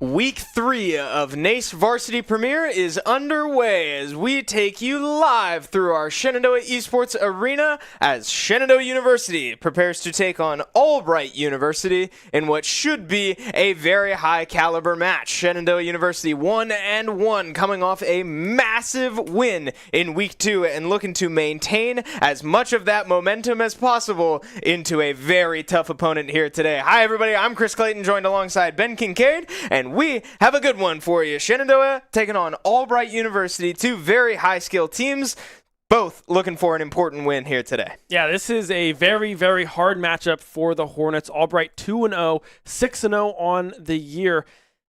Week 3 of NACE Varsity Premier is underway as we take you live through our Shenandoah Esports Arena as Shenandoah University prepares to take on Albright University in what should be a very high caliber match. Shenandoah University 1-1 coming off a massive win in Week 2 and looking to maintain as much of that momentum as possible into a very tough opponent here today. Hi everybody, I'm Chris Clayton, joined alongside Ben Kincaid, and we have a good one for you. Shenandoah taking on Albright University, two very high-skill teams, both looking for an important win here today. Yeah, this is a very, very hard matchup for the Hornets. Albright 2-0, 6-0 on the year,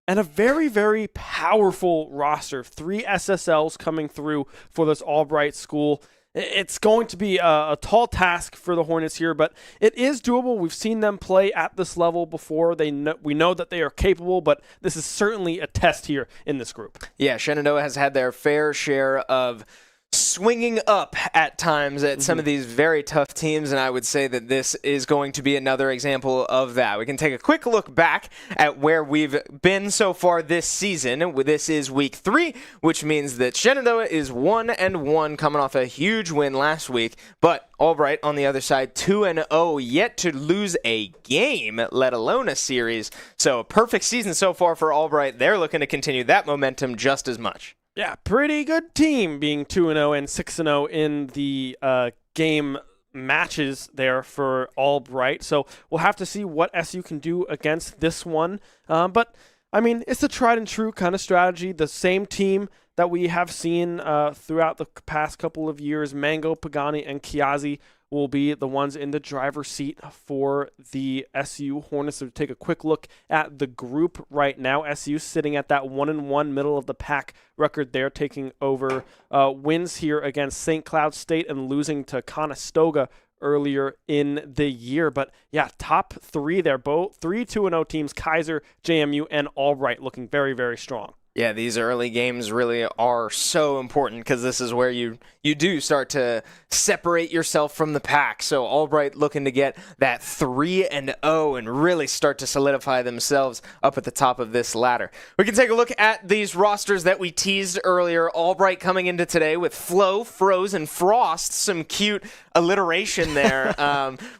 and a very, very powerful roster. 3 SSLs coming through for this Albright school. It's going to be a tall task for the Hornets here, but it is doable. We've seen them play at this level before. We know that they are capable, but this is certainly a test here in this group. Yeah, Shenandoah has had their fair share of swinging up at times at some of these very tough teams, and I would say that this is going to be another example of that. We can take a quick look back at where we've been so far this season. This is Week 3, which means that Shenandoah is 1-1 coming off a huge win last week, but Albright on the other side 2-0, yet to lose a game, let alone a series. So a perfect season so far for Albright. They're looking to continue that momentum just as much. Yeah, pretty good team being 2-0 and 6-0 in the game matches there for Albright. So we'll have to see what SU can do against this one. But, I mean, it's a tried and true kind of strategy. The same team that we have seen throughout the past couple of years, Mango, Pagani, and Kiazi, will be the ones in the driver's seat for the SU Hornets. So to take a quick look at the group right now, SU sitting at that 1-1 middle of the pack record there, taking over wins here against St. Cloud State and losing to Conestoga earlier in the year. But yeah, top 3 there, both 3 2-0 teams, Kaiser, JMU, and Albright looking very, very strong. Yeah, these early games really are so important because this is where you do start to separate yourself from the pack. So Albright looking to get that 3-0 and really start to solidify themselves up at the top of this ladder. We can take a look at these rosters that we teased earlier. Albright coming into today with Flo, Froze, and Frost. Some cute alliteration there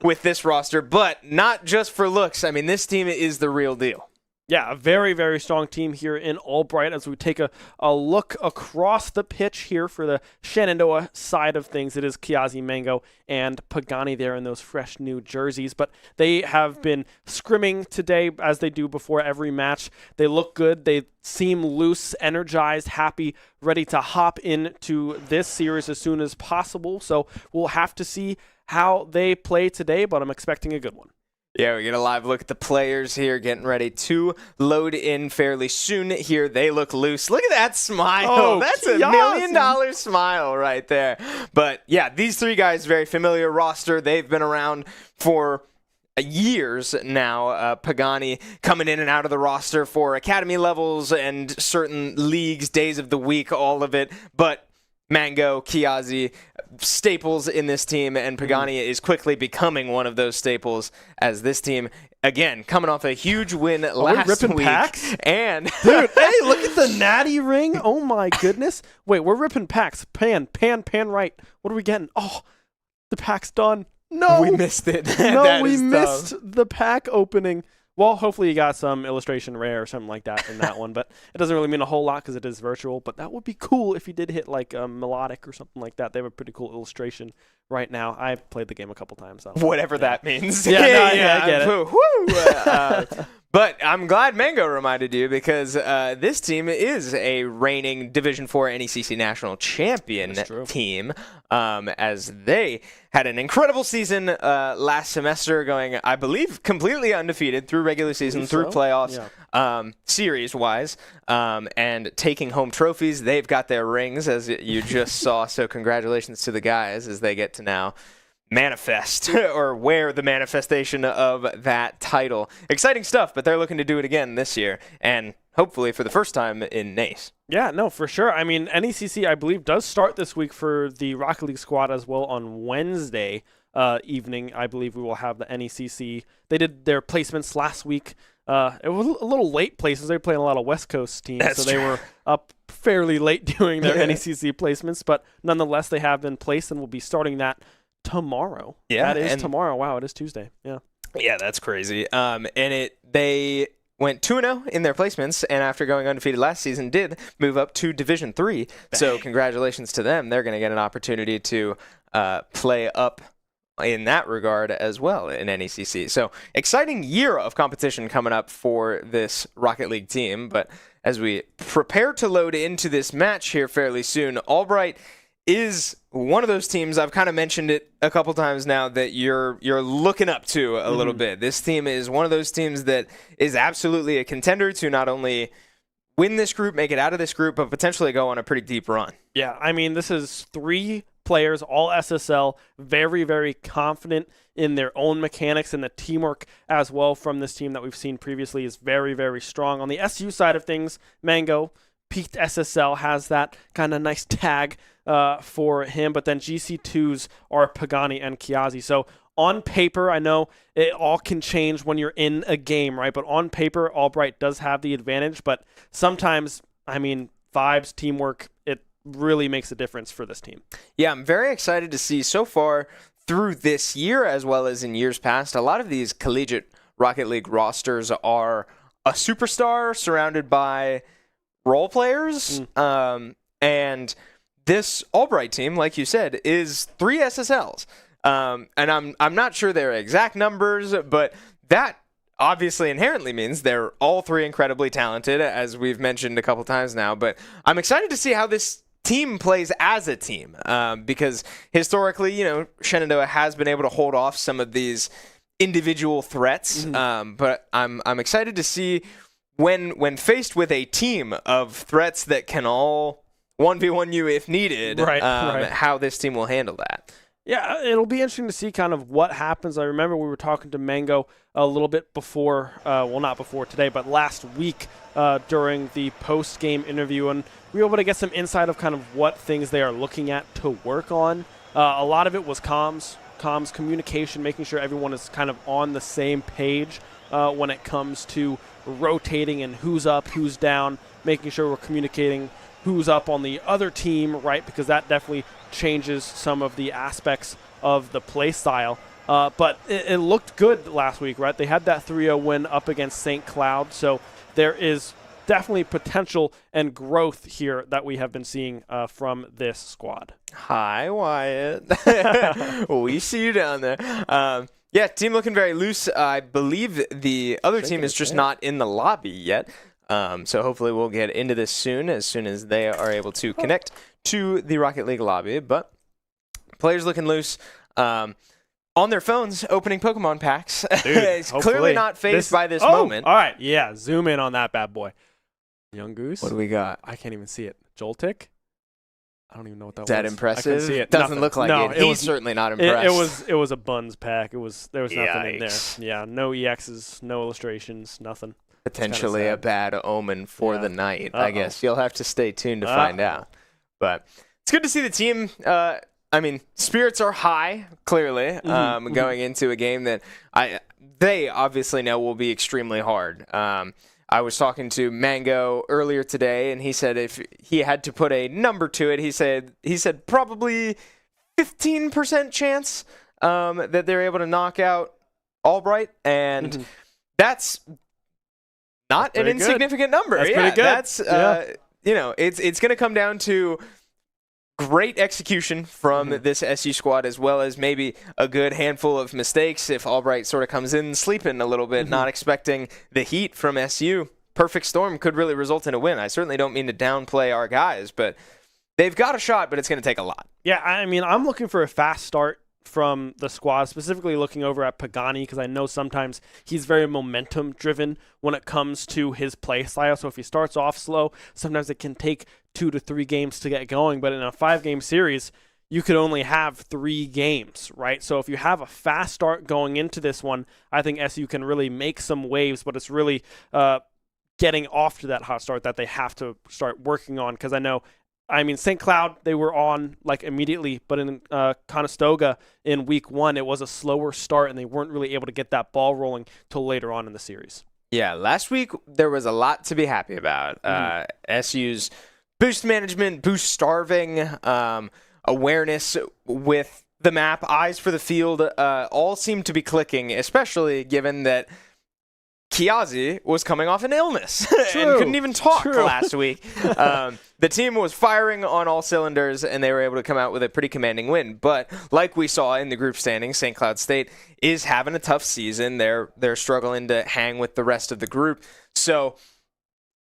with this roster, but not just for looks. I mean, this team is the real deal. Yeah, a very, very strong team here in Albright as we take a look across the pitch here for the Shenandoah side of things. It is Kiazi, Mango, and Pagani there in those fresh new jerseys. But they have been scrimming today as they do before every match. They look good. They seem loose, energized, happy, ready to hop into this series as soon as possible. So we'll have to see how they play today, but I'm expecting a good one. Yeah, we get a live look at the players here getting ready to load in fairly soon here. They look loose. Look at that smile. Oh, that's a $1 million smile right there. But yeah, these 3 guys, very familiar roster. They've been around for years now. Pagani coming in and out of the roster for academy levels and certain leagues, days of the week, all of it. But Mango, Kiazi, staples in this team, and Pagani is quickly becoming one of those staples as this team, again, coming off a huge win last week. Packs? And dude, hey, look at the natty ring. Oh my goodness. Wait, we're ripping packs. Pan right. What are we getting? Oh, the pack's done. No. We missed it. No, we missed the pack opening. Well, hopefully you got some illustration rare or something like that in that one, but it doesn't really mean a whole lot because it is virtual, but that would be cool if you did hit like a melodic or something like that. They have a pretty cool illustration right now. I've played the game a couple times. So whatever that means. Yeah, I get it. But I'm glad Mango reminded you because this team is a reigning Division IV NECC National Champion team, as they had an incredible season last semester, going, I believe, completely undefeated through regular season, through playoffs, series-wise, and taking home trophies. They've got their rings, as you just saw, so congratulations to the guys as they get to now manifest or wear the manifestation of that title. Exciting stuff, but they're looking to do it again this year and hopefully for the first time in NACE. Yeah, no, for sure. I mean, NECC, I believe, does start this week for the Rocket League squad as well on Wednesday evening. I believe we will have the NECC. They did their placements last week It was a little late places. They were playing a lot of West Coast teams, That's so they were up fairly late doing their NECC placements. But nonetheless, they have been placed and will be starting that tomorrow. Yeah, that is tomorrow. Wow, it is Tuesday. Yeah. Yeah, that's crazy. They went 2-0 in their placements, and after going undefeated last season, did move up to Division 3. So congratulations to them. They're going to get an opportunity to play up in that regard as well in NECC. So exciting year of competition coming up for this Rocket League team. But as we prepare to load into this match here fairly soon, Albright is one of those teams, I've kind of mentioned it a couple times now, that you're looking up to a little bit. This team is one of those teams that is absolutely a contender to not only win this group, make it out of this group, but potentially go on a pretty deep run. Yeah, I mean, this is 3 players, all SSL, very, very confident in their own mechanics, and the teamwork as well from this team that we've seen previously is very, very strong. On the SU side of things, Mango, peaked SSL, has that kind of nice tag for him, but then GC2s are Pagani and Kiazi. So on paper, I know it all can change when you're in a game, right? But on paper, Albright does have the advantage, but sometimes, I mean, vibes, teamwork, it really makes a difference for this team. Yeah, I'm very excited to see so far through this year, as well as in years past, a lot of these collegiate Rocket League rosters are a superstar surrounded by role players, and this Albright team, like you said, is 3 SSLs. And I'm not sure their exact numbers, but that obviously inherently means they're all 3 incredibly talented, as we've mentioned a couple times now. But I'm excited to see how this team plays as a team, because historically, Shenandoah has been able to hold off some of these individual threats. But I'm excited to see when faced with a team of threats that can all 1v1 you if needed, right. how this team will handle that. Yeah, it'll be interesting to see kind of what happens. I remember we were talking to Mango a little bit before, well, not before today, but last week during the post-game interview, and we were able to get some insight of kind of what things they are looking at to work on. A lot of it was comms, communication, making sure everyone is kind of on the same page when it comes to rotating and who's up, who's down, making sure we're communicating who's up on the other team, right? Because that definitely changes some of the aspects of the play style. But it looked good last week, right? They had that 3-0 win up against St. Cloud. So there is definitely potential and growth here that we have been seeing from this squad. Hi, Wyatt. We see you down there. Yeah, team looking very loose. I believe the other team is just not in the lobby yet. So hopefully we'll get into this soon as they are able to connect to the Rocket League lobby. But players looking loose on their phones, opening Pokemon packs. It's clearly not phased by this moment. All right, yeah, zoom in on that bad boy. Young Goose. What do we got? I can't even see it. Joltik? I don't even know what that was. Is that impressive? I couldn't see it. Doesn't look like it. He's certainly not impressed. It was a buns pack. There was nothing in there. Yeah, no EXs, no illustrations, nothing. Potentially a bad omen for the night, I guess. You'll have to stay tuned to find out. But it's good to see the team. I mean, spirits are high, clearly, going into a game that they obviously know will be extremely hard. I was talking to Mango earlier today, and he said if he had to put a number to it, he said probably 15% chance that they're able to knock out Albright, and that's not an insignificant number. That's pretty good. That's it's going to come down to great execution from this SU squad, as well as maybe a good handful of mistakes if Albright sort of comes in sleeping a little bit, not expecting the heat from SU. Perfect storm could really result in a win. I certainly don't mean to downplay our guys, but they've got a shot, but it's going to take a lot. Yeah, I mean, I'm looking for a fast start from the squad, specifically looking over at Pagani, because I know sometimes he's very momentum driven when it comes to his play style. So if he starts off slow, sometimes it can take 2 to 3 games to get going. But in a 5-game series, you could only have 3 games, right? So if you have a fast start going into this one, I think SU can really make some waves, but it's really getting off to that hot start that they have to start working on, because I mean, St. Cloud, they were on like immediately, but in Conestoga in week 1, it was a slower start, and they weren't really able to get that ball rolling till later on in the series. Yeah, last week there was a lot to be happy about. SU's boost management, boost starving, awareness with the map, eyes for the field, all seemed to be clicking, especially given that Kiazi was coming off an illness and couldn't even talk last week. The team was firing on all cylinders, and they were able to come out with a pretty commanding win. But like we saw in the group standings, St. Cloud State is having a tough season. They're struggling to hang with the rest of the group. So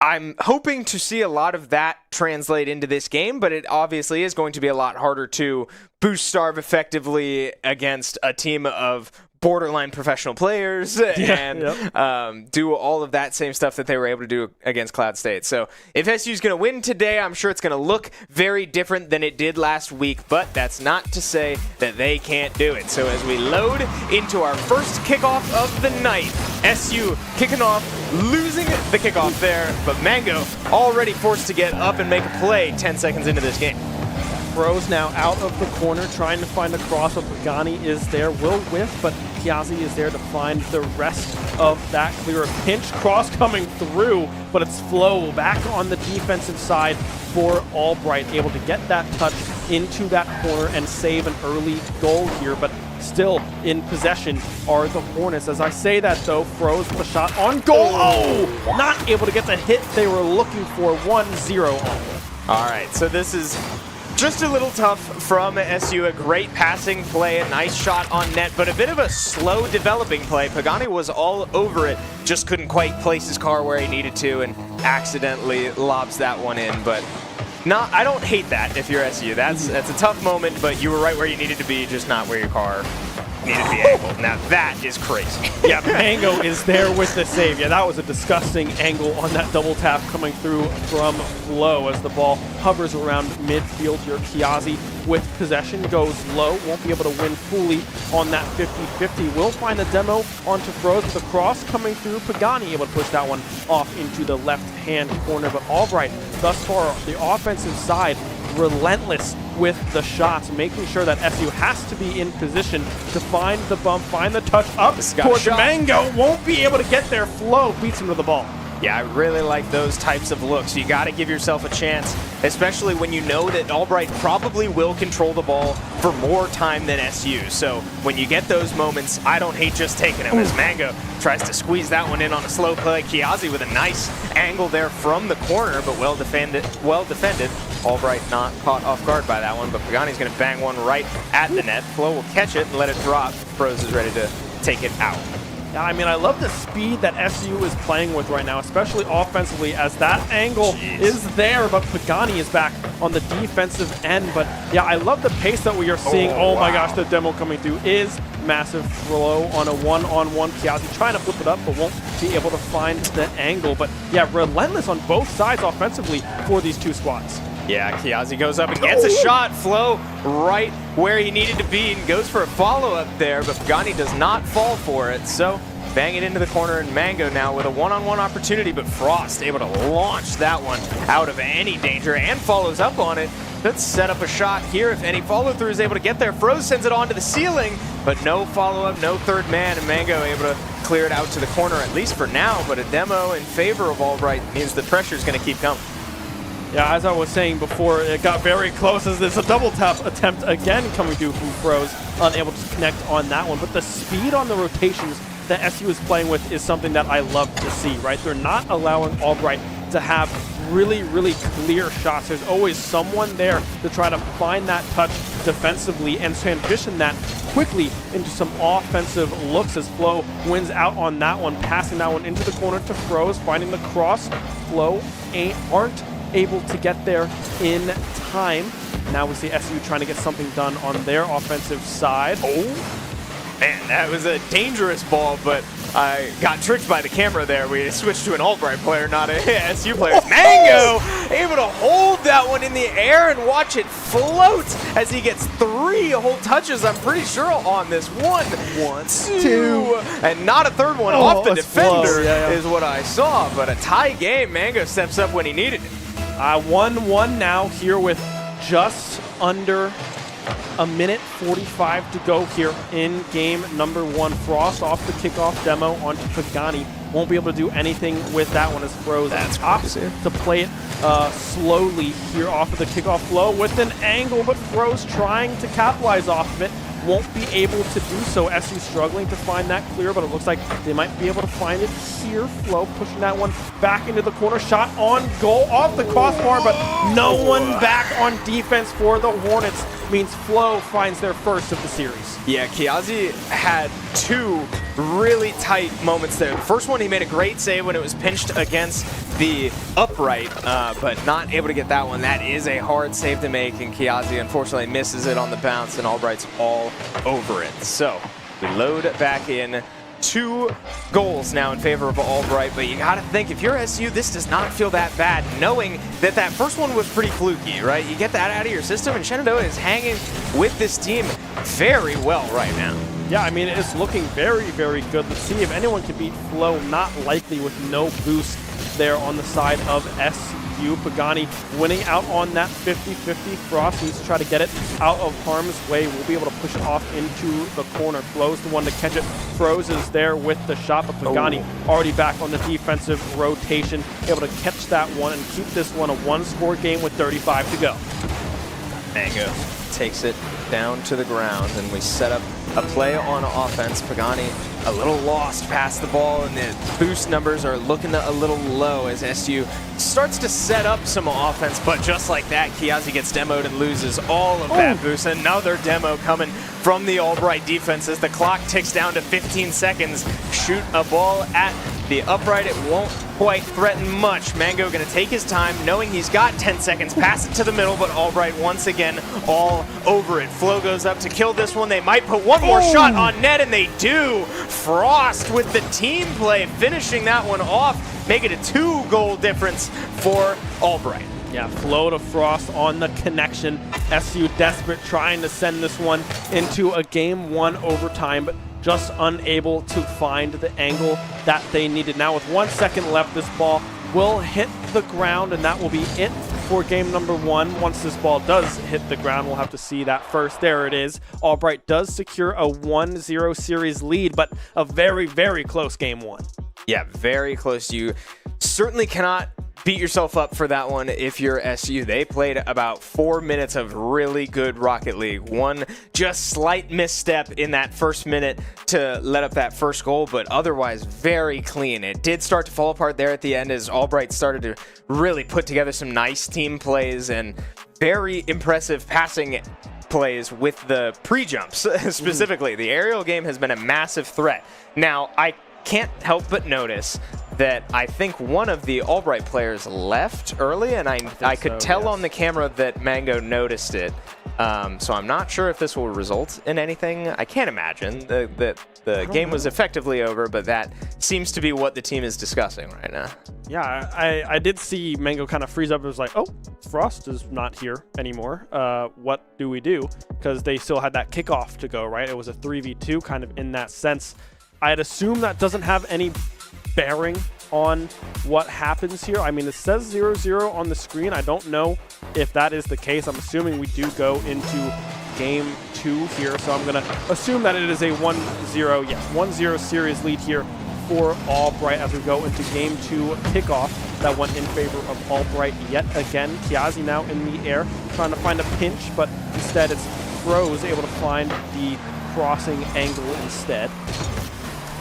I'm hoping to see a lot of that translate into this game, but it obviously is going to be a lot harder to boost starve effectively against a team of borderline professional players and do all of that same stuff that they were able to do against Cloud State. So if SU's going to win today, I'm sure it's going to look very different than it did last week, but that's not to say that they can't do it. So as we load into our first kickoff of the night, SU kicking off, losing the kickoff there, but Mango already forced to get up and make a play 10 seconds into this game. Rose now out of the corner, trying to find a cross, but Pagani is there, will whiff, but Kiazi is there to find the rest of that clear. Pinch cross coming through, but it's Flo back on the defensive side for Albright, able to get that touch into that corner and save an early goal here, but still in possession are the Hornets. As I say that though, Froze with a shot on goal. Oh! Not able to get the hit they were looking for. 1-0 onward. All right, so this is just a little tough from SU. A great passing play, a nice shot on net, but a bit of a slow developing play. Pagani was all over it, just couldn't quite place his car where he needed to and accidentally lobs that one in. But I don't hate that if you're SU. That's a tough moment, but you were right where you needed to be, just not where your car needed to be angled. Now that is crazy. Yeah, Mango is there with the save. Yeah, that was a disgusting angle on that double tap coming through from Flo as the ball hovers around midfield here. Kiazi with possession goes low, won't be able to win fully on that 50-50. Will find a demo onto Froze with a cross coming through. Pagani able to push that one off into the left-hand corner, but Albright thus far, the offensive side, relentless with the shots, making sure that SU has to be in position to find the bump, find the touch up towards Mango. Won't be able to get there. Flo beats him to the ball. Yeah, I really like those types of looks. You got to give yourself a chance, especially when you know that Albright probably will control the ball for more time than SU. So when you get those moments, I don't hate just taking them. As Mango tries to squeeze that one in on a slow play. Kiazi with a nice angle there from the corner, but well defended. Albright not caught off guard by that one, but Pagani's going to bang one right at the net. Flo will catch it and let it drop. Froze is ready to take it out. Yeah, I mean, I love the speed that SU is playing with right now, especially offensively, as that angle is there, but Pagani is back on the defensive end. But yeah, I love the pace that we are seeing. Oh my gosh, the demo coming through is massive. Flo on a one-on-one. Kiazi trying to flip it up, but won't be able to find the angle. But yeah, relentless on both sides offensively for these two squads. Yeah, Kiazi goes up and gets a shot. Flo right where he needed to be and goes for a follow-up there, but Pagani does not fall for it. So bang it into the corner, and Mango now with a one-on-one opportunity, but Frost able to launch that one out of any danger and follows up on it. Let's set up a shot here. If any follow-through is able to get there, Froze sends it onto the ceiling, but no follow-up, no third man, and Mango able to clear it out to the corner, at least for now, but a demo in favor of Albright means the pressure is going to keep coming. Yeah, as I was saying before, it got very close as there's a double tap attempt again coming through from Froze, unable to connect on that one. But the speed on the rotations that SU is playing with is something that I love to see, right? They're not allowing Albright to have really, really clear shots. There's always someone there to try to find that touch defensively and transition that quickly into some offensive looks as Flo wins out on that one, passing that one into the corner to Froze, finding the cross. Flo aren't able to get there in time. Now we see SU trying to get something done on their offensive side. Oh, man, that was a dangerous ball, but I got tricked by the camera there. We switched to an Albright player, not a SU player. Mango able to hold that one in the air and watch it float as he gets 3 whole touches, I'm pretty sure, on this one. 1, 2, and not a third one off the defender is what I saw, but a tie game. Mango steps up when he needed it. 1-1 now here with just under a minute 45 to go here in game number 1. Frost off the kickoff demo onto Pagani. won't be able to do anything with that one as Froze opts to play it slowly here off of the kickoff flow with an angle, but Froze trying to capitalize off of it. Won't be able to do so. SU struggling to find that clear, but it looks like they might be able to find it here. Flow pushing that one back into the corner. Shot on goal off the crossbar, but no one back on defense for the Hornets. Means Flow finds their first of the series. Yeah, Kiazi had two really tight moments there. The first one, he made a great save when it was pinched against the upright, but not able to get that one. That is a hard save to make, and Kiazi unfortunately misses it on the bounce, and Albright's all over it. So we load back in. 2 goals now in favor of Albright, but you got to think, if you're SU, this does not feel that bad, knowing that that first one was pretty fluky, right? You get that out of your system, and Shenandoah is hanging with this team very well right now. Yeah, I mean, it's looking very, very good. Let's see if anyone can beat Flow. Not likely with no boost there on the side of SU. Pagani winning out on that 50-50. Frost needs to try to get it out of harm's way. We'll be able to push it off into the corner. Flow's the one to catch it. Froze is there with the shot, but Pagani already back on the defensive rotation, able to catch that one and keep this one a 1-score game with 35 to go. Mango takes it down to the ground, and we set up a play on offense. Pagani a little lost past the ball, and the boost numbers are looking a little low as SU starts to set up some offense, but just like that, Kiazi gets demoed and loses all of that boost. Another demo coming from the Albright defense as the clock ticks down to 15 seconds. Shoot a ball at the upright. It won't quite threaten much. Mango going to take his time, knowing he's got 10 seconds. Pass it to the middle, but Albright once again all over it. Flow goes up to kill this one. They might put one more shot on net, and they do. Frost with the team play, finishing that one off, make it a 2-goal difference for Albright. Yeah, Flow to Frost on the connection. SU desperate, trying to send this one into a Game 1 overtime, but just unable to find the angle that they needed. Now with 1 second left, this ball will hit the ground, and that will be it for game number 1. Once this ball does hit the ground, we'll have to see that first. There it is. Albright does secure a 1-0 series lead, but a very, very close game 1. Yeah, very close. You certainly cannot beat yourself up for that one if you're SU. They played about 4 minutes of really good Rocket League. One just slight misstep in that first minute to let up that first goal, but otherwise very clean. It did start to fall apart there at the end as Albright started to really put together some nice team plays and very impressive passing plays with the pre-jumps specifically. The aerial game has been a massive threat. Now, I can't help but notice that I think one of the Albright players left early, and I could tell on the camera that Mango noticed it. So I'm not sure if this will result in anything. I can't imagine that the game was effectively over, but that seems to be what the team is discussing right now. Yeah, I did see Mango kind of freeze up. It was like, oh, Frost is not here anymore. What do we do? Because they still had that kickoff to go, right? It was a 3v2 kind of in that sense. I'd assume that doesn't have any bearing on what happens here. I mean, it says 0-0 on the screen. I don't know if that is the case. I'm assuming we do go into game 2 here, so I'm going to assume that it is a 1-0, yes, 1-0 series lead here for Albright as we go into game 2 kickoff. That went in favor of Albright yet again. Kiazi now in the air, trying to find a pinch, but instead it's Froze able to find the crossing angle instead.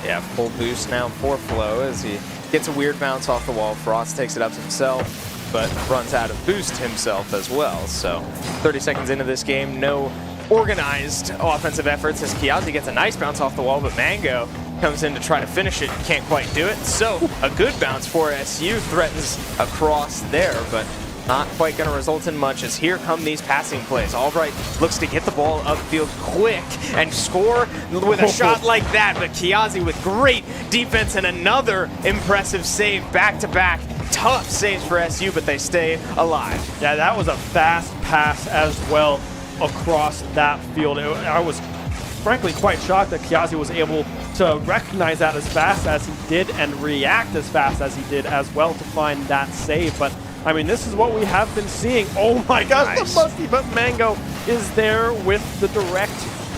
Yeah, full boost now for Flow as he gets a weird bounce off the wall. Frost takes it up himself, but runs out of boost himself as well. So 30 seconds into this game, no organized offensive efforts as Kiazi gets a nice bounce off the wall, but Mango comes in to try to finish it, can't quite do it. So a good bounce for SU, threatens across there, but not quite going to result in much as here come these passing plays. Albright looks to get the ball upfield quick and score with a shot like that, but Kiazi with great defense and another impressive save back-to-back. Tough saves for SU, but they stay alive. Yeah, that was a fast pass as well across that field. I was frankly quite shocked that Kiazi was able to recognize that as fast as he did and react as fast as he did as well to find that save. But I mean, this is what we have been seeing. Oh my gosh, nice. The musty, but Mango is there with the direct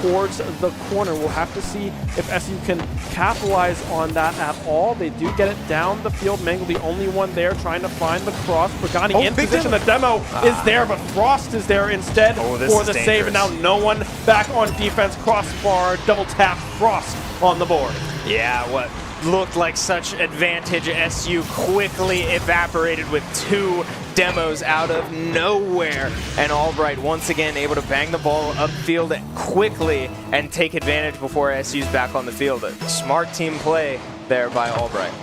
towards the corner. We'll have to see if SU can capitalize on that at all. They do get it down the field. Mango the only one there trying to find the cross. Pagani in position. The demo is there, but Frost is there instead for the save. And now no one back on defense. Crossbar, double tap, Frost on the board. Yeah, what looked like such advantage SU quickly evaporated with 2 demos out of nowhere. And Albright once again able to bang the ball upfield quickly and take advantage before SU's back on the field. A smart team play there by Albright.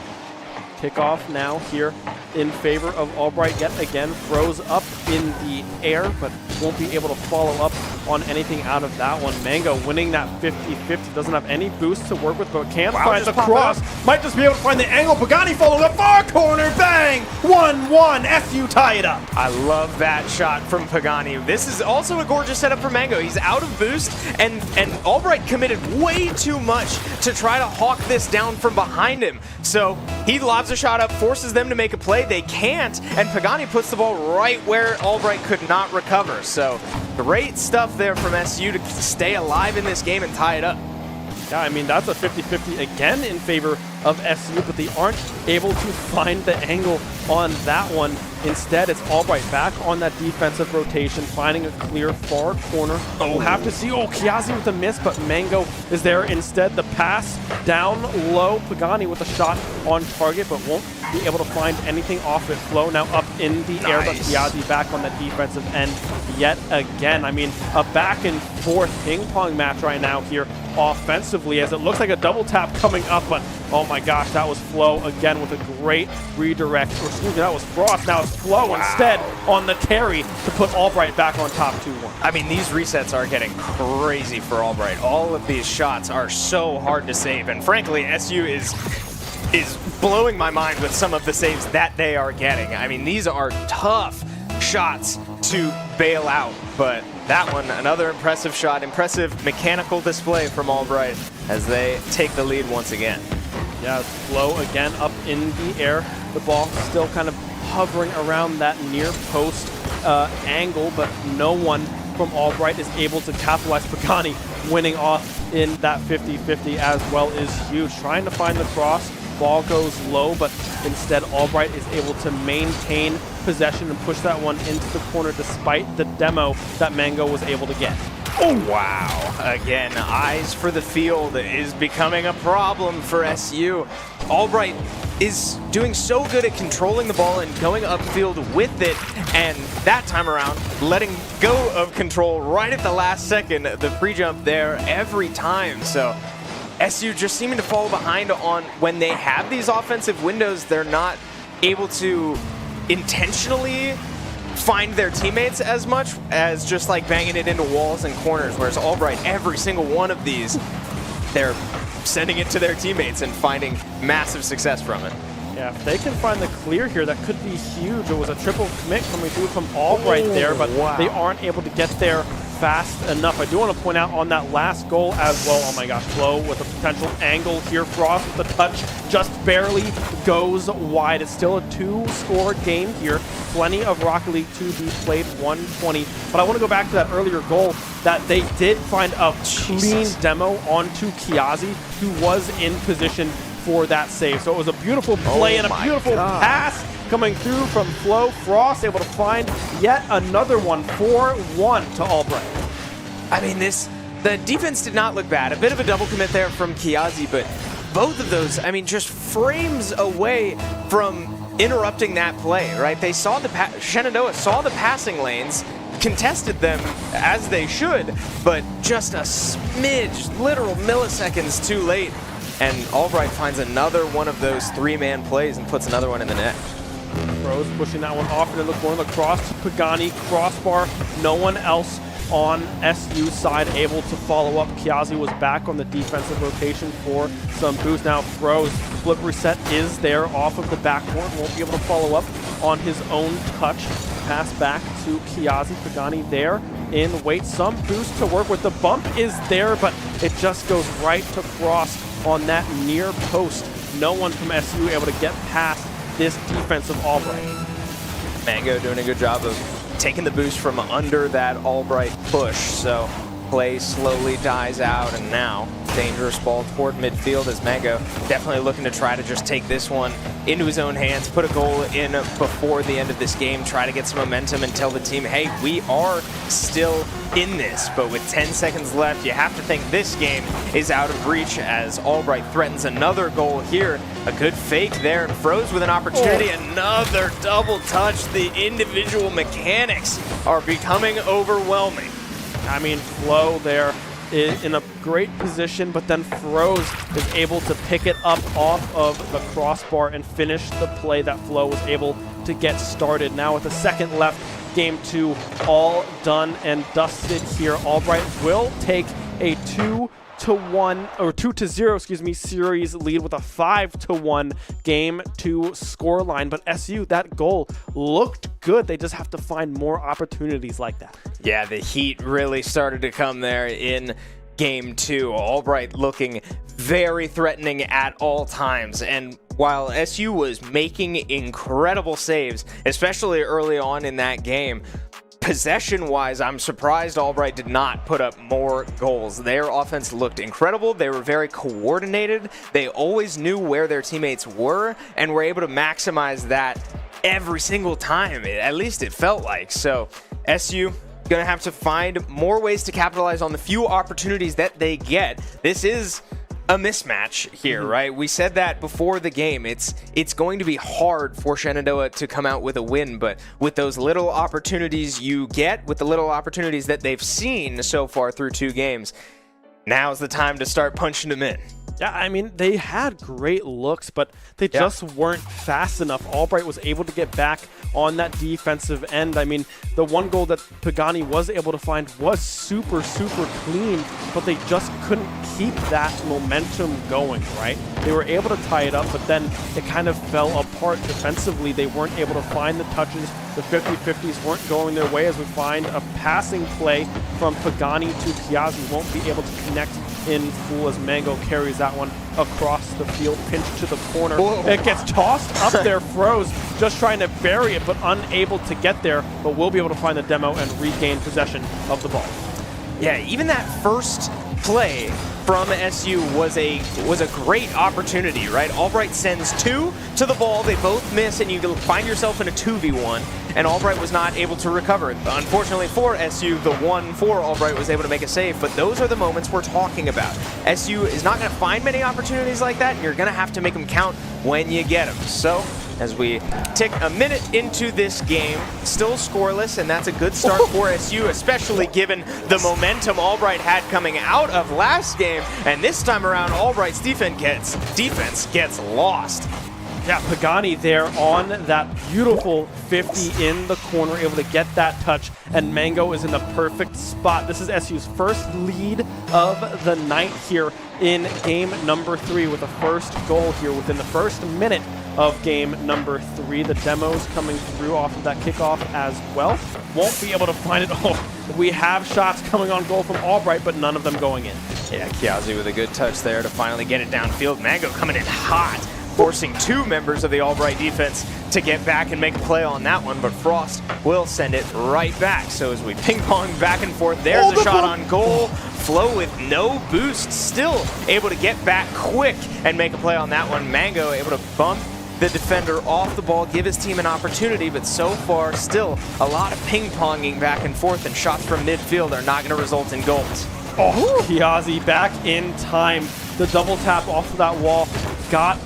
Kickoff now here in favor of Albright yet again. Throws up in the air, but won't be able to follow up on anything out of that one. Mango winning that 50-50. Doesn't have any boost to work with, but can't find the cross. Might just be able to find the angle. Pagani following up far corner. Bang! 1-1. SU tie it up. I love that shot from Pagani. This is also a gorgeous setup for Mango. He's out of boost, and Albright committed way too much to try to hawk this down from behind him. So he lobs a shot up, forces them to make a play. They can't, and Pagani puts the ball right where Albright could not recover. So great stuff there from SU to stay alive in this game and tie it up. Yeah, I mean, that's a 50-50 again in favor of SU, but they aren't able to find the angle on that one. Instead, it's Albright back on that defensive rotation, finding a clear far corner. We'll have to see, Kiazi with a miss, but Mango is there instead. The pass down low, Pagani with a shot on target, but won't be able to find anything off it. Flow now up in the air, but Kiazi back on the defensive end yet again. I mean, a back and forth ping pong match right now here offensively, as it looks like a double tap coming up, but oh my gosh, that was Flow again with a great redirect. Or excuse me, that was Frost. Now it's Flow instead on the carry to put Albright back on top 2-1. I mean, these resets are getting crazy for Albright. All of these shots are so hard to save, and frankly, SU is blowing my mind with some of the saves that they are getting. I mean, these are tough shots to bail out, but that one, another impressive shot, impressive mechanical display from Albright as they take the lead once again. Yeah, Flow again up in the air. The ball still kind of hovering around that near post angle, but no one from Albright is able to capitalize. Pagani winning off in that 50-50 as well is huge. Trying to find the cross. Ball goes low, but instead Albright is able to maintain possession and push that one into the corner despite the demo that Mango was able to get. Oh, wow. Again, eyes for the field is becoming a problem for SU. Albright is doing so good at controlling the ball and going upfield with it, and that time around, letting go of control right at the last second. The pre-jump there every time, so SU just seeming to fall behind on when they have these offensive windows. They're not able to intentionally find their teammates as much as just like banging it into walls and corners, whereas Albright, every single one of these, they're sending it to their teammates and finding massive success from it. Yeah, if they can find the clear here, that could be huge. It was a triple commit coming through from Albright there, but they aren't able to get there fast enough. I do want to point out on that last goal as well, oh my gosh, Flow with a potential angle here. Frost with the touch just barely goes wide. It's still a 2-score game here. Plenty of Rocket League to be played, 120. But I want to go back to that earlier goal that they did find a clean demo onto Kiazi, who was in position for that save. So it was a beautiful play and a beautiful pass coming through from Flow. Frost able to find yet another one, 4-1 to Albright. I mean, the defense did not look bad. A bit of a double commit there from Kiazi, but both of those, I mean, just frames away from interrupting that play, right? They saw Shenandoah saw the passing lanes, contested them as they should, but just a smidge, literal milliseconds too late. And Albright finds another one of those 3-man plays and puts another one in the net. Rose pushing that one off into the corner. The cross to Pagani, crossbar. No one else on SU's side able to follow up. Kiazi was back on the defensive rotation for some boost. Now Rose, flip reset is there off of the backboard. Won't be able to follow up on his own touch. Pass back to Kiazi. Pagani there in wait. Some boost to work with. The bump is there, but it just goes right to Frost on that near post. No one from SU able to get past this defensive Albright. Mango doing a good job of taking the boost from under that Albright push. So play slowly dies out, and now dangerous ball toward midfield as Mango definitely looking to try to just take this one into his own hands, put a goal in before the end of this game, try to get some momentum and tell the team, hey, we are still in this. But with 10 seconds left, you have to think this game is out of reach as Albright threatens another goal here. A good fake there, and Froze with an opportunity. Another double touch. The individual mechanics are becoming overwhelming. I mean, Flo there is in a great position, but then Froze is able to pick it up off of the crossbar and finish the play that Flo was able to get started. Now with a second left, game 2 all done and dusted here. Albright will take a 2-0, excuse me, series lead with a 5-1 game 2 scoreline. But SU, that goal looked good. They just have to find more opportunities like that. Yeah, the heat really started to come there in game 2. Albright looking very threatening at all times, and while SU was making incredible saves, especially early on in that game, possession-wise, I'm surprised Albright did not put up more goals. Their offense looked incredible. They were very coordinated. They always knew where their teammates were and were able to maximize that every single time. At least it felt like. So SU gonna have to find more ways to capitalize on the few opportunities that they get. This is a mismatch here, right? We said that before the game. It's going to be hard for Shenandoah to come out with a win, but with those little opportunities you get, with the little opportunities that they've seen so far through 2 games, now's the time to start punching them in. Yeah, I mean, they had great looks, but they just weren't fast enough. Albright was able to get back on that defensive end. I mean, the one goal that Pagani was able to find was super, super clean, but they just couldn't keep that momentum going, right? They were able to tie it up, but then it kind of fell apart defensively. They weren't able to find the touches. The 50-50s weren't going their way as we find a passing play from Pagani to Piazzi. Won't be able to connect in full as Mango carries that one across the field, pinch to the corner. Whoa. It gets tossed up there. Froze just trying to bury it, but unable to get there, but will be able to find the demo and regain possession of the ball. Yeah, even that first play from SU was a great opportunity, right? Albright sends 2 to the ball, they both miss, and you find yourself in a 2v1, and Albright was not able to recover. Unfortunately for SU, the one for Albright was able to make a save, but those are the moments we're talking about. SU is not going to find many opportunities like that, and you're going to have to make them count when you get them. So, as we tick a minute into this game, still scoreless, and that's a good start for SU, especially given the momentum Albright had coming out of last game, and this time around, Albright's defense gets lost. Yeah, Pagani there on that beautiful 50 in the corner, able to get that touch, and Mango is in the perfect spot. This is SU's first lead of the night here in game number 3 with the first goal here within the first minute of game number 3. The demos coming through off of that kickoff as well. Won't be able to find it. Oh, we have shots coming on goal from Albright, but none of them going in. Yeah, Kiazi with a good touch there to finally get it downfield. Mango coming in hot, forcing 2 members of the Albright defense to get back and make a play on that one, but Frost will send it right back. So as we ping-pong back and forth, there's a shot on goal. Flo with no boost, still able to get back quick and make a play on that one. Mango able to bump the defender off the ball, give his team an opportunity, but so far still a lot of ping-ponging back and forth, and shots from midfield are not going to result in goals. Oh, Piazzi back in time. The double tap off of that wall got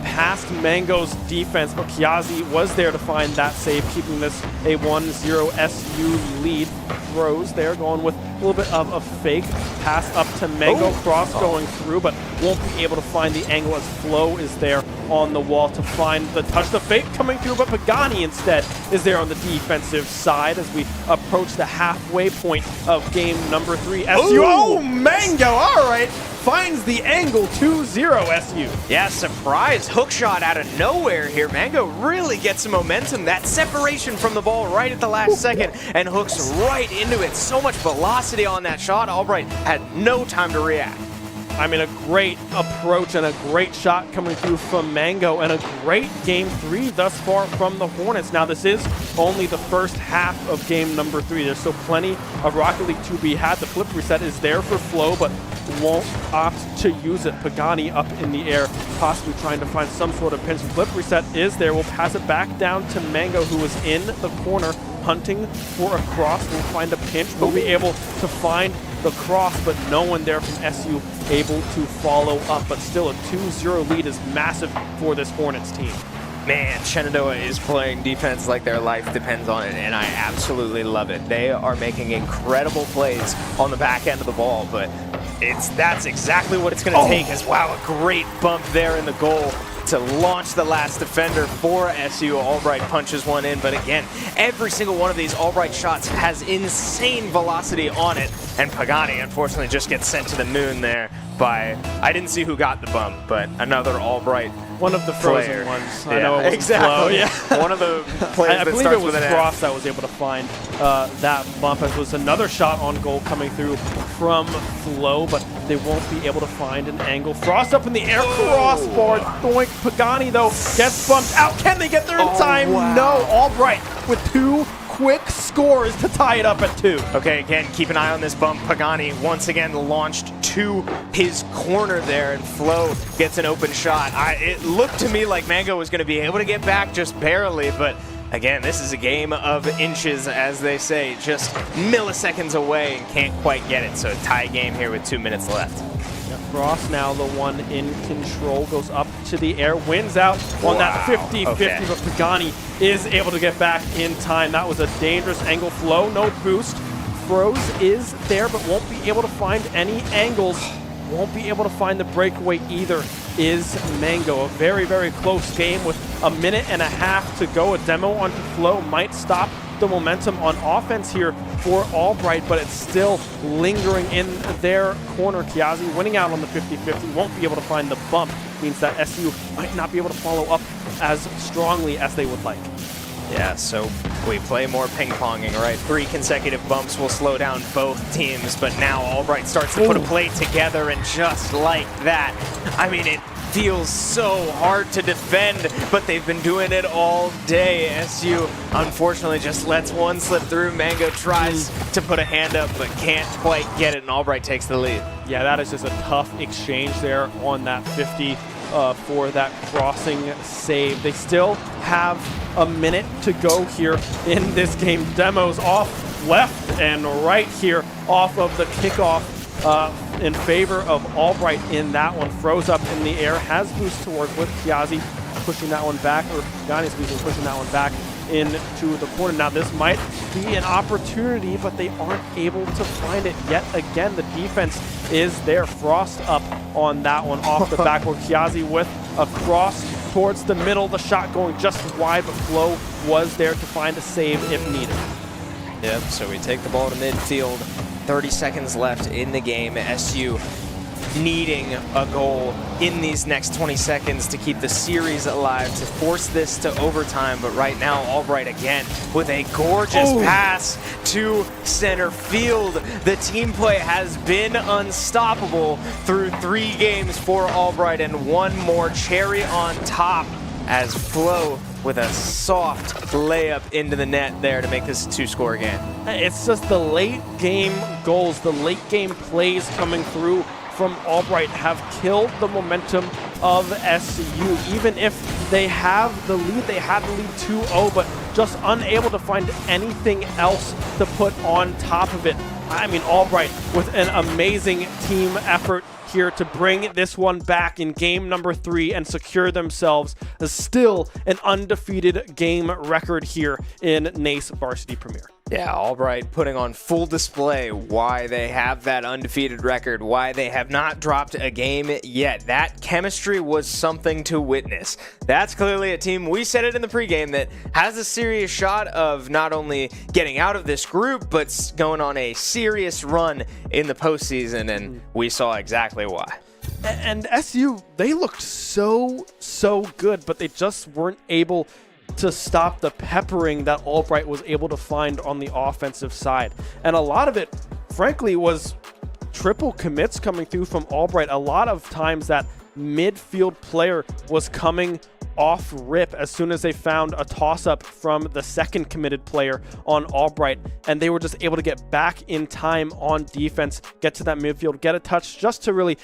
past Mango's defense, but Piazzi was there to find that save, keeping this a 1-0 SU lead. Throws there, going with a little bit of a fake pass up to Mango. Cross going through, but won't be able to find the angle as Flo is there on the wall to find the touch. The fake coming through, but Pagani instead is there on the defensive side as we approach the halfway point of game number 3. SU, oh, Mango, all right, finds the angle. 2-0 SU. Yeah, surprise hook shot out of nowhere here. Mango really gets some momentum. That separation from the ball right at the last second and hooks right into it. So much velocity on that shot. Albright had no time to react. I mean, a great approach and a great shot coming through from Mango, and a great game 3 thus far from the Hornets. Now, this is only the first half of game number 3. There's still plenty of Rocket League to be had. The flip reset is there for Flow, but won't opt to use it. Pagani up in the air, possibly trying to find some sort of pinch. Flip reset is there. We'll pass it back down to Mango, who is in the corner hunting for a cross. We'll find a pinch. We'll be able to find the cross, but no one there from SU able to follow up. But still, a 2-0 lead is massive for this Hornets team. Man, Shenandoah is playing defense like their life depends on it, and I absolutely love it. They are making incredible plays on the back end of the ball, but that's exactly what it's going to take. As wow, a great bump there in the goal to launch the last defender for SU. Albright punches one in, but again, every single one of these Albright shots has insane velocity on it, and Pagani unfortunately just gets sent to the moon there by, I didn't see who got the bump, but another Albright. One of the frozen player. Ones. Yeah, I know it was exactly. Yeah. One of the players I that believe starts it was with an Cross F. that was able to find that bump. As was another shot on goal coming through from Flow, but they won't be able to find an angle. Frost up in the air, crossbar, doink. Pagani, though, gets bumped out. Can they get there in time? Wow. No. Albright with 2 quick scores to tie it up at 2. Okay, again, keep an eye on this bump. Pagani once again launched to his corner there, and Flo gets an open shot. It looked to me like Mango was going to be able to get back just barely, but again, this is a game of inches, as they say, just milliseconds away and can't quite get it. So tie game here with 2 minutes left. Frost now the one in control, goes up to the air, wins out on that 50-50, okay. But Pagani is able to get back in time. That was a dangerous angle. Flow, no boost. Froze is there, but won't be able to find any angles. Won't be able to find the breakaway either is Mango. A very, very close game with a minute and a half to go. A demo onto Flow might stop the momentum on offense here for Albright, but it's still lingering in their corner. Kiazi winning out on the 50-50, won't be able to find the bump. Means that SU might not be able to follow up as strongly as they would like. Yeah, so we play more ping-ponging, right? 3 consecutive bumps will slow down both teams, but now Albright starts to put a play together, and just like that, I mean, it feels so hard to defend, but they've been doing it all day. SU unfortunately just lets one slip through. Mango tries to put a hand up, but can't quite get it, and Albright takes the lead. Yeah, that is just a tough exchange there on that 50 for that crossing save. They still have a minute to go here in this game. Demos off left and right here off of the kickoff in favor of Albright in that one. Froze up in the air, has boost to work with. Kiazi pushing that one back, or Gani's pushing that one back into the corner. Now this might be an opportunity, but they aren't able to find it yet again. The defense is there. Frost up on that one off the backboard. Kiazi with a cross towards the middle. The shot going just wide, but Flo was there to find a save if needed. Yep, so we take the ball to midfield. 30 seconds left in the game. SU needing a goal in these next 20 seconds to keep the series alive, to force this to overtime. But right now, Albright again with a gorgeous pass to center field. The team play has been unstoppable through 3 games for Albright, and one more cherry on top as Flo with a soft layup into the net there to make this a 2-score game. It's just the late game goals, the late game plays coming through from Albright have killed the momentum of SU. Even if they have the lead, they had the lead 2-0, but just unable to find anything else to put on top of it. I mean, Albright with an amazing team effort here to bring this one back in game number 3 and secure themselves as still an undefeated game record here in NACE Varsity Premier. Yeah, Albright putting on full display why they have that undefeated record, why they have not dropped a game yet. That chemistry was something to witness. That's clearly a team, we said it in the pregame, that has a serious shot of not only getting out of this group, but going on a serious run in the postseason, and we saw exactly why. And SU, they looked so good, but they just weren't able to stop the peppering that Albright was able to find on the offensive side. And a lot of it, frankly, was triple commits coming through from Albright. A lot of times that midfield player was coming off rip as soon as they found a toss-up from the second committed player on Albright, and they were just able to get back in time on defense, get to that midfield, get a touch just to really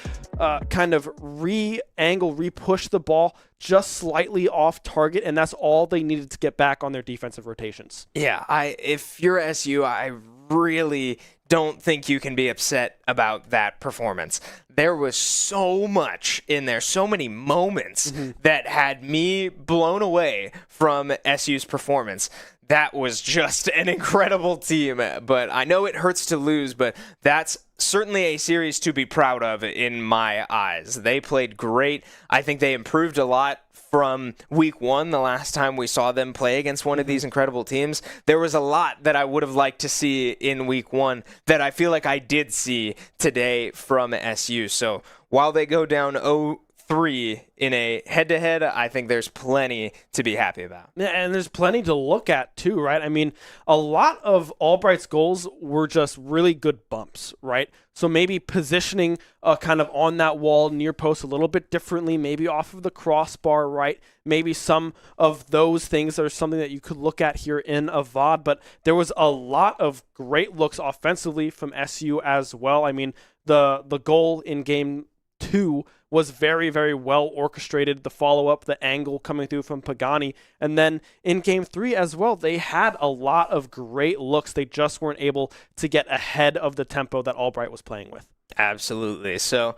kind of re-push the ball just slightly off target, and that's all they needed to get back on their defensive rotations. Yeah, if you're SU, I really don't think you can be upset about that performance. There was so much in there, so many moments that had me blown away from SU's performance. That was just an incredible team, but I know it hurts to lose, but that's certainly a series to be proud of in my eyes. They played great. I think they improved a lot from week one, the last time we saw them play against one of these incredible teams. There was a lot that I would have liked to see in week one that I feel like I did see today from SU. So while they go down 0-3 in a head-to-head, I think there's plenty to be happy about. Yeah, and there's plenty to look at too, right? I mean, a lot of Albright's goals were just really good bumps, right? So maybe positioning kind of on that wall near post a little bit differently, maybe off of the crossbar, right? Maybe some of those things are something that you could look at here in a VOD, but there was a lot of great looks offensively from SU as well. I mean, the goal in game 2 was very, very well orchestrated. The follow-up, the angle coming through from Pagani. And then in game 3 as well, they had a lot of great looks. They just weren't able to get ahead of the tempo that Albright was playing with. Absolutely. So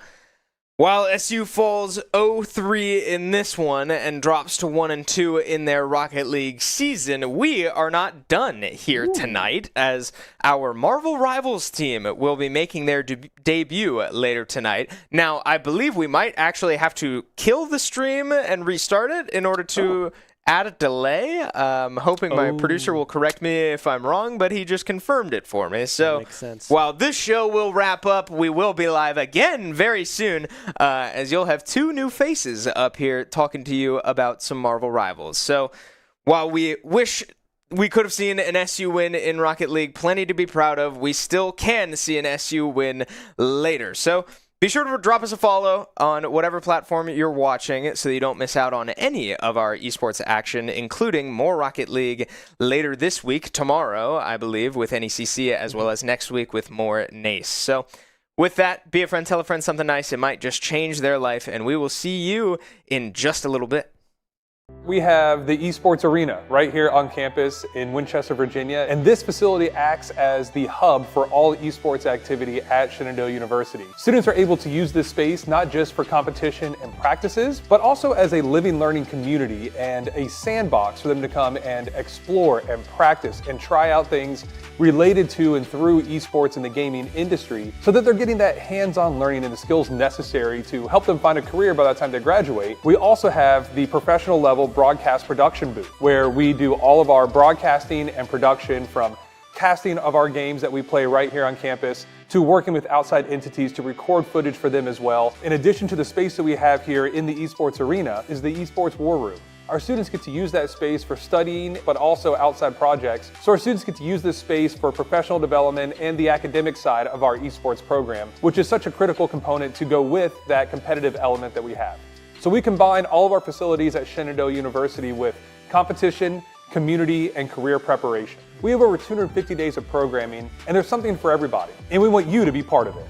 while SU falls 0-3 in this one and drops to 1-2 in their Rocket League season, we are not done here tonight, as our Marvel Rivals team will be making their debut later tonight. Now, I believe we might actually have to kill the stream and restart it in order to add a delay. Hoping my producer will correct me if I'm wrong, but he just confirmed it for me. So makes sense. While this show will wrap up, we will be live again very soon, as you'll have 2 new faces up here talking to you about some Marvel Rivals. So while we wish we could have seen an SU win in Rocket League, plenty to be proud of, we still can see an SU win later. So be sure to drop us a follow on whatever platform you're watching so that you don't miss out on any of our esports action, including more Rocket League later this week, tomorrow, I believe, with NECC, as well as next week with more NACE. So with that, be a friend, tell a friend something nice. It might just change their life, and we will see you in just a little bit. We have the Esports Arena right here on campus in Winchester, Virginia, and this facility acts as the hub for all esports activity at Shenandoah University. Students are able to use this space not just for competition and practices, but also as a living learning community and a sandbox for them to come and explore and practice and try out things related to and through esports in the gaming industry, so that they're getting that hands-on learning and the skills necessary to help them find a career by the time they graduate. We also have the professional level broadcast production booth, where we do all of our broadcasting and production, from casting of our games that we play right here on campus to working with outside entities to record footage for them as well. In addition to the space that we have here in the Esports Arena is the Esports War Room. Our students get to use that space for studying, but also outside projects. So our students get to use this space for professional development and the academic side of our esports program, which is such a critical component to go with that competitive element that we have. So we combine all of our facilities at Shenandoah University with competition, community, and career preparation. We have over 250 days of programming, and there's something for everybody, and we want you to be part of it.